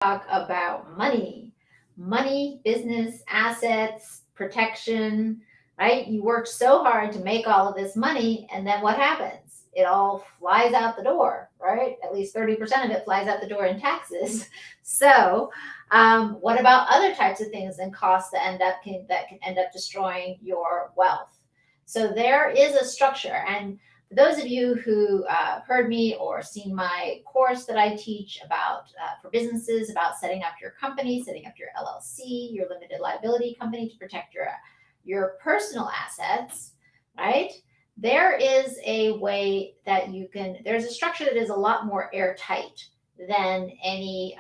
talk about money, business, assets, protection, right? You work so hard to make all of this money, and then what happens? It all flies out the door, right? At least 30% of it flies out the door in taxes. So, what about other types of things and costs that can end up destroying your wealth? So there is a structure, and for those of you who heard me or seen my course that I teach about for businesses about setting up your company, setting up your LLC, your limited liability company to protect your personal assets, right? There is a way that you can. There's a structure that is a lot more airtight than any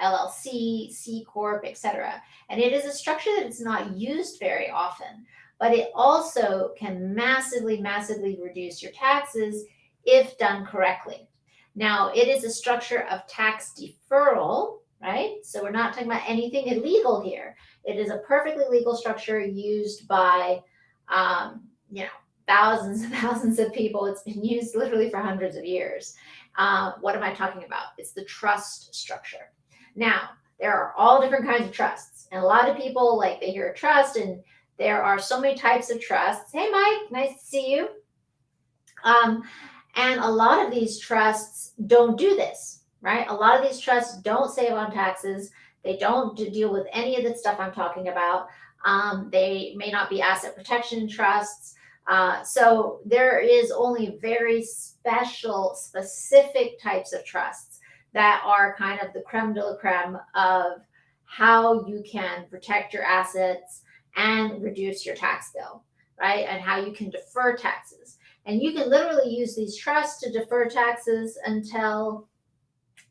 LLC, C corp, etc. And it is a structure that is not used very often, but it also can massively, massively reduce your taxes if done correctly. Now, it is a structure of tax deferral, right? So we're not talking about anything illegal here. It is a perfectly legal structure used by, um, you know, thousands and thousands of people. It's been used literally for hundreds of years. What am I talking about? It's the trust structure. Now, there are all different kinds of trusts, and a lot of people like they hear a trust, and there are so many types of trusts. Hey, Mike, nice to see you. Um, and a lot of these trusts don't do this, right? A lot of these trusts don't save on taxes. They don't deal with any of the stuff I'm talking about. They may not be asset protection trusts. So there is only very special, specific types of trusts that are kind of the creme de la creme of how you can protect your assets and reduce your tax bill, right? And how you can defer taxes. And you can literally use these trusts to defer taxes until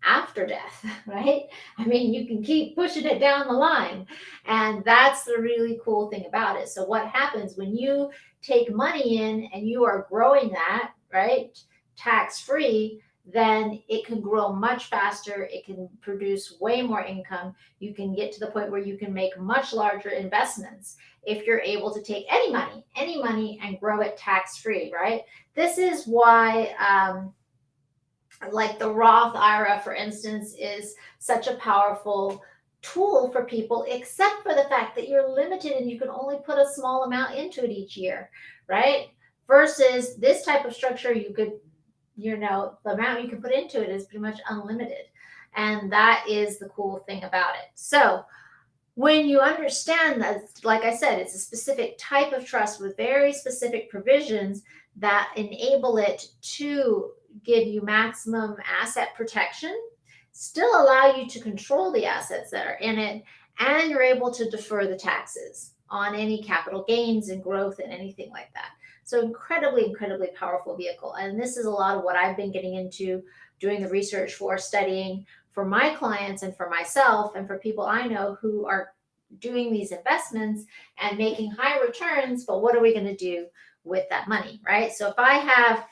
after death, right? I mean, you can keep pushing it down the line. And that's the really cool thing about it. So, what happens when you take money in and you are growing that, right, tax free? Then it can grow much faster. It can produce way more income. You can get to the point where you can make much larger investments if you're able to take any money and grow it tax free, right? This is why, like the Roth IRA, for instance, is such a powerful tool for people, except for the fact that you're limited and you can only put a small amount into it each year, right? Versus this type of structure, you could, the amount you can put into it is pretty much unlimited. And that is the cool thing about it. So, when you understand that, like I said, it's a specific type of trust with very specific provisions that enable it to give you maximum asset protection, still allow you to control the assets that are in it, and you're able to defer the taxes on any capital gains and growth and anything like that. So incredibly, incredibly powerful vehicle. And this is a lot of what I've been getting into, doing the research for, studying for my clients and for myself and for people I know who are doing these investments and making high returns. But what are we going to do with that money, right? So if I have,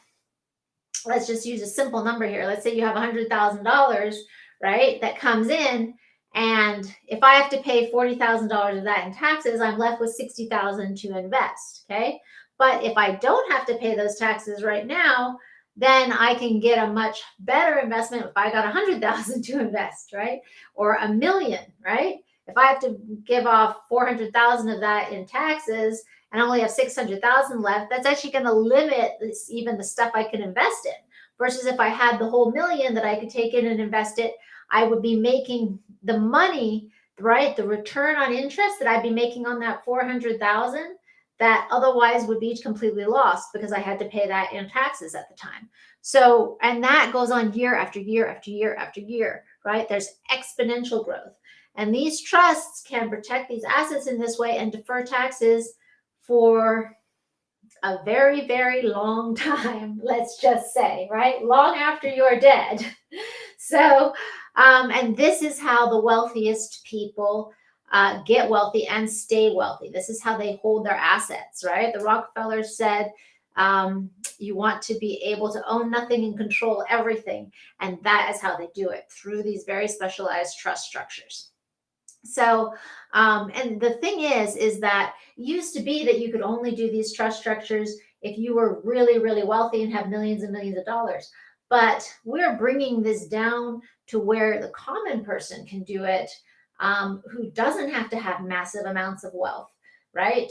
let's just use a simple number here. Let's say you have $100,000, right, that comes in. And if I have to pay $40,000 of that in taxes, I'm left with $60,000 to invest. Okay. But if I don't have to pay those taxes right now, then I can get a much better investment if I got 100,000 to invest, right? Or a million, right? If I have to give off 400,000 of that in taxes and I only have 600,000 left, that's actually going to limit this, even the stuff I can invest in. Versus if I had the whole million that I could take in and invest it, I would be making the money, right? The return on interest that I'd be making on that 400,000 that otherwise would be completely lost because I had to pay that in taxes at the time. So, and that goes on year after year after year after year, right? There's exponential growth. And these trusts can protect these assets in this way and defer taxes for a very, very long time, let's just say, right? Long after you're dead. So, and this is how the wealthiest people get wealthy and stay wealthy. This is how they hold their assets, right? The Rockefellers said, you want to be able to own nothing and control everything. And that is how they do it, through these very specialized trust structures. So, and the thing is that it used to be that you could only do these trust structures if you were really, really wealthy and have millions and millions of dollars. But we're bringing this down to where the common person can do it, who doesn't have to have massive amounts of wealth, right?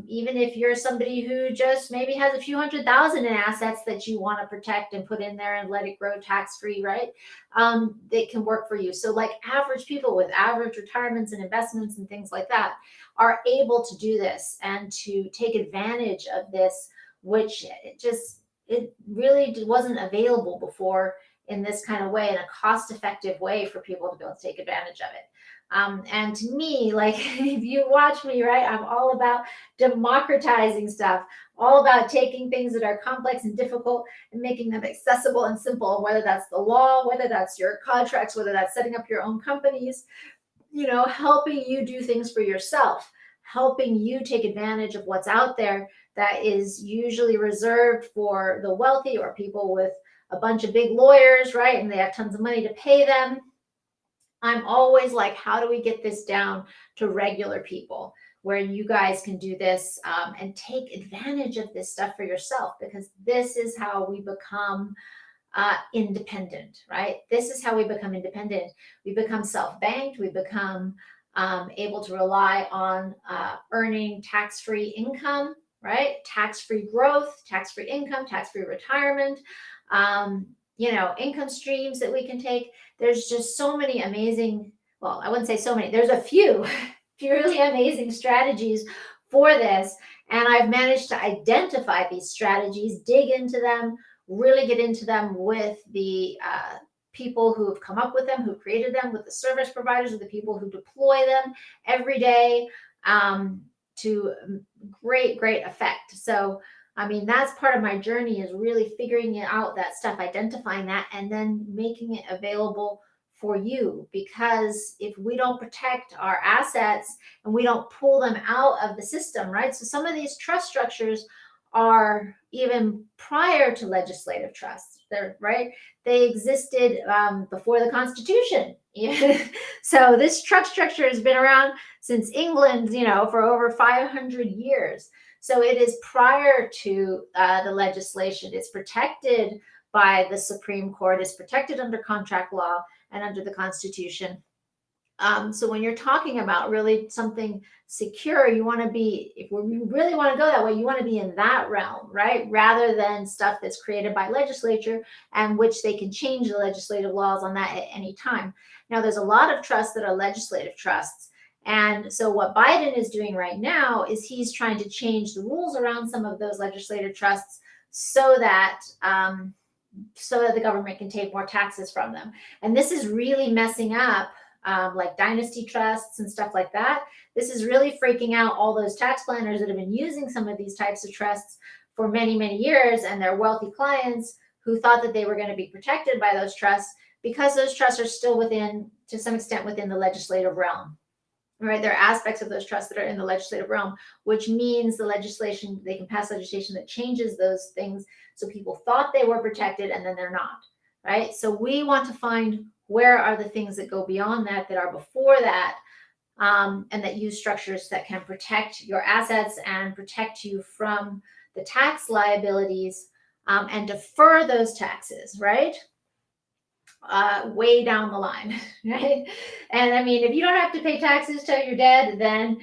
Even if you're somebody who just maybe has a few $100,000 in assets that you want to protect and put in there and let it grow tax free, right? It can work for you. So, like average people with average retirements and investments and things like that are able to do this and to take advantage of this, which it really wasn't available before in this kind of way, in a cost effective way for people to be able to take advantage of it. And to me, like if you watch me, right, I'm all about democratizing stuff, all about taking things that are complex and difficult and making them accessible and simple, whether that's the law, whether that's your contracts, whether that's setting up your own companies, helping you do things for yourself, helping you take advantage of what's out there that is usually reserved for the wealthy or people with a bunch of big lawyers, right? And they have tons of money to pay them. I'm always like, how do we get this down to regular people where you guys can do this, and take advantage of this stuff for yourself? Because this is how we become independent, right? This is how we become independent. We become self-banked. We become able to rely on earning tax-free income, right? Tax-free growth, tax-free income, tax-free retirement, income streams that we can take. There's just so many amazing, well, I wouldn't say so many, there's a few really amazing strategies for this. And I've managed to identify these strategies, dig into them, really get into them with the people who have come up with them, who created them, with the service providers, with the people who deploy them every day, to great effect. So I mean, that's part of my journey, is really figuring out that stuff, identifying that, and then making it available for you. Because if we don't protect our assets and we don't pull them out of the system, right? So some of these trust structures are even prior to legislative trusts. They're right. They existed before the Constitution. So this trust structure has been around since England, for over 500 years. So it is prior to the legislation. It's protected by the Supreme Court. It's protected under contract law and under the Constitution. So when you're talking about really something secure, you want to be, if you really want to go that way, you want to be in that realm, right? Rather than stuff that's created by legislature, and which they can change the legislative laws on that at any time. Now, there's a lot of trusts that are legislative trusts. And so what Biden is doing right now is he's trying to change the rules around some of those legislative trusts so that the government can take more taxes from them. And this is really messing up like dynasty trusts and stuff like that. This is really freaking out all those tax planners that have been using some of these types of trusts for many, many years, and their wealthy clients who thought that they were going to be protected by those trusts, because those trusts are still to some extent within the legislative realm. Right, there are aspects of those trusts that are in the legislative realm, which means they can pass legislation that changes those things. So people thought they were protected, and then they're not, right? So we want to find where are the things that go beyond that are before that, and that use structures that can protect your assets and protect you from the tax liabilities, and defer those taxes, right? Way down the line, right? And I mean, if you don't have to pay taxes till you're dead, then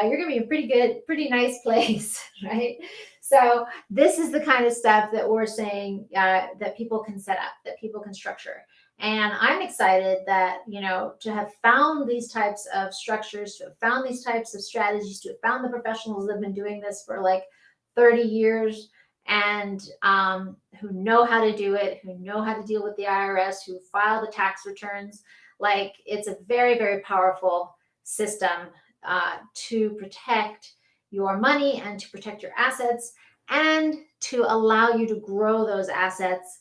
you're going to be in pretty nice place, right? So this is the kind of stuff that we're saying that people can set up, that people can structure. And I'm excited that, to have found these types of structures, to have found these types of strategies, to have found the professionals that have been doing this for like 30 years, and who know how to do it, who know how to deal with the IRS, who file the tax returns. Like, it's a very, very powerful system to protect your money and to protect your assets, and to allow you to grow those assets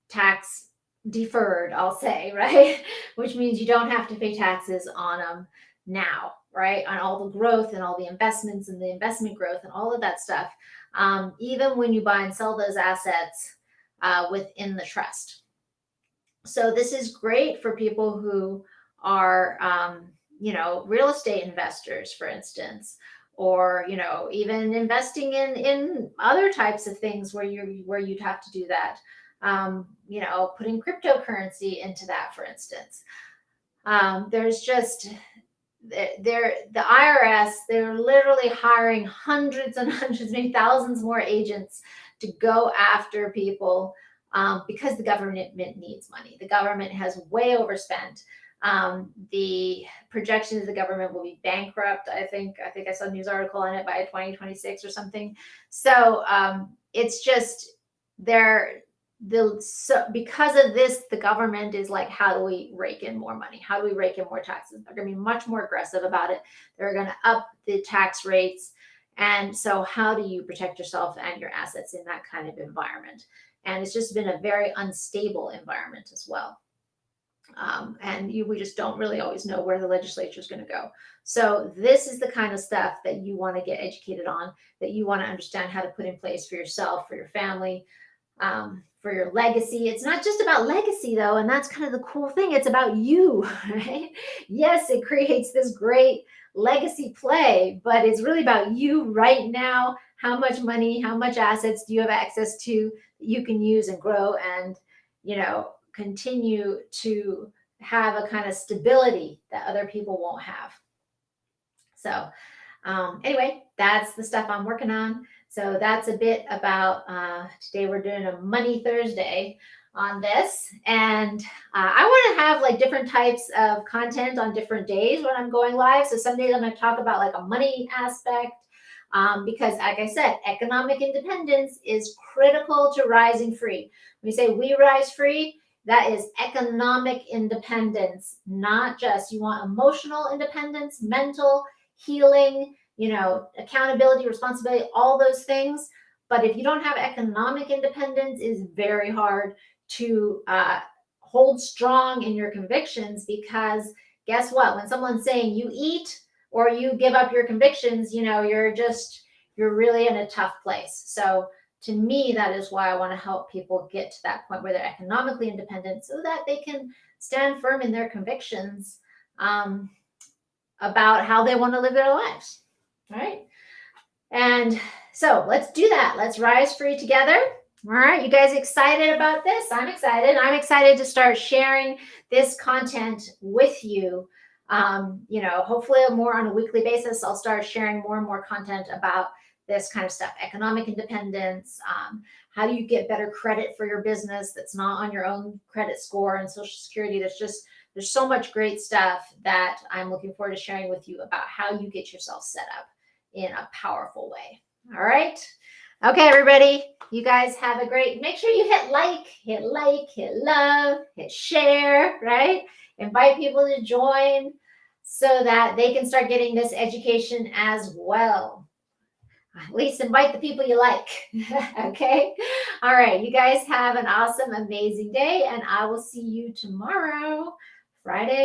tax deferred, I'll say, right? Which means you don't have to pay taxes on them now, right? On all the growth and all the investments and the investment growth and all of that stuff. Even when you buy and sell those assets within the trust. So this is great for people who are, real estate investors, for instance, or, even investing in other types of things where you'd have to do that. putting cryptocurrency into that, for instance. There's just the IRS, they're literally hiring hundreds and hundreds, maybe thousands more agents to go after people because the government needs money. The government has way overspent. The projections of the government will be bankrupt. I think I saw a news article on it by 2026 or something. So it's just they're because of this, the government is like, how do we rake in more money? How do we rake in more taxes? They're going to be much more aggressive about it. They're going to up the tax rates. And so how do you protect yourself and your assets in that kind of environment? And it's just been a very unstable environment as well. We just don't really always know where the legislature is going to go. So this is the kind of stuff that you want to get educated on, that you want to understand how to put in place for yourself, for your family, for your legacy. It's not just about legacy though, and that's kind of the cool thing. It's about you, right? Yes, it creates this great legacy play, but it's really about you right now. How much money, how much assets do you have access to that you can use and grow and, continue to have a kind of stability that other people won't have. So anyway, that's the stuff I'm working on. So that's a bit about today. We're doing a Money Thursday on this. And I want to have like different types of content on different days when I'm going live. So some days I'm going to talk about like a money aspect because like I said, economic independence is critical to rising free. When we say we rise free, that is economic independence, not just you want emotional independence, mental healing, accountability, responsibility, all those things. But if you don't have economic independence, it's very hard to hold strong in your convictions, because guess what? When someone's saying you eat or you give up your convictions, you're really in a tough place. So to me, that is why I want to help people get to that point where they're economically independent so that they can stand firm in their convictions about how they want to live their lives. All right. And so let's do that. Let's rise free together. All right. You guys excited about this? I'm excited. I'm excited to start sharing this content with you. Hopefully more on a weekly basis. I'll start sharing more and more content about this kind of stuff. Economic independence. How do you get better credit for your business that's not on your own credit score and Social Security? There's so much great stuff that I'm looking forward to sharing with you about how you get yourself set up in a powerful way. All right. Okay, everybody. You guys have a great, make sure you hit like, hit love, hit share, right? Invite people to join so that they can start getting this education as well. At least invite the people you like. Okay. All right. You guys have an awesome, amazing day, and I will see you tomorrow, Friday.